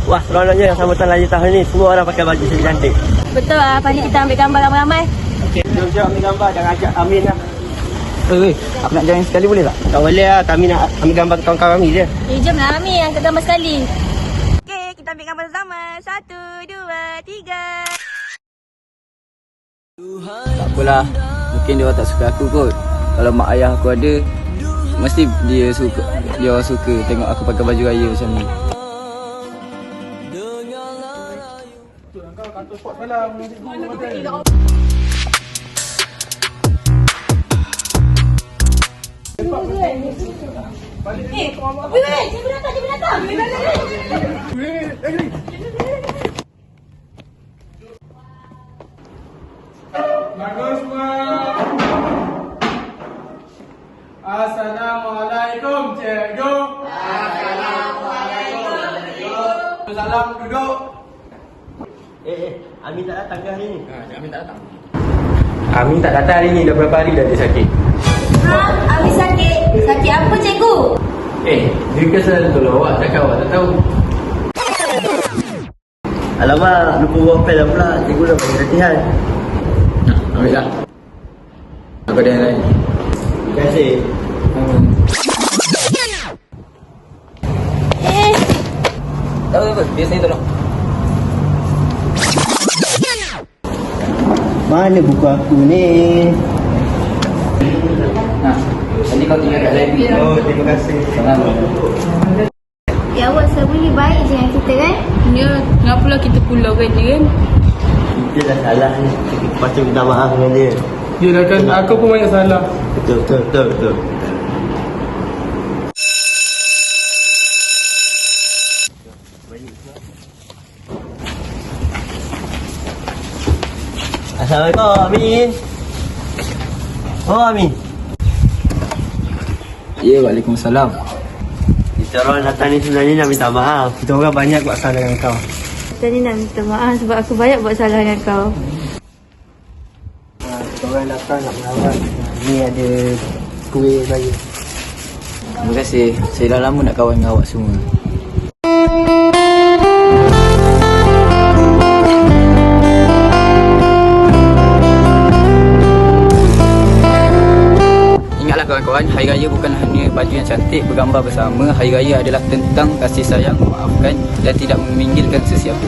Wah, seronoknya sambutan Raya tahun ni. Semua orang pakai baju cantik. Betul lah, pagi kita ambil gambar ramai-ramai. Okey, jom ambil gambar. Jangan ajak Amin lah. Aku nak join sekali boleh tak? Tak boleh lah. Kami nak ambil gambar kawan-kawan kami je. Jom lah Ami, angkat gambar sekali. Okey, kita ambil gambar bersama. 1, 2, 3. Tak apalah. Mungkin dia orang tak suka aku kot. Kalau mak ayah aku ada, mesti dia orang suka tengok aku pakai baju raya macam ni. Bagus semua. Assalamualaikum cikgu. Assalamualaikum cikgu. Salam duduk. Amin tak datang ke hari ni? Amin tak datang. Amin tak datang hari ni, dah berapa hari dah dia sakit. Ha, Ami sakit. Sakit apa cikgu? Dia kesal tolong awak, takkan awak tak tahu. Alamak, lupa bawa pen dah pula. Cikgu dah bagi latihan. Ambil lah. Aku ada yang lain. Terima kasih. Tak apa, biasanya tolong. Mana buku aku ni? Tadi kau tinggal kat library. Oh, terima kasih. Ya awak selalu baik je dengan kita kan? Ya, kenapa kita pulaukan dia kan? Kita dah salah ni. Kita patut minta maaf dengan dia. Yelah kan, aku pun banyak salah. Betul. Assalamualaikum, Amin. Oh, Amin. Ya, waalaikumsalam. Kita orang datang ni sebenarnya nak minta maaf. Kita orang banyak buat salah dengan kau. Kita ni nak minta maaf sebab aku banyak buat salah dengan kau. Kita orang datang nak merawat. Ni ada kuih bagi. Terima kasih. Saya dah lama nak kawan dengan awak semua. Ingatlah kawan-kawan, Hari Raya bukanlah hanya baju yang cantik bergambar bersama. Hari Raya adalah tentang kasih sayang, memaafkan dan tidak meminggirkan sesiapa.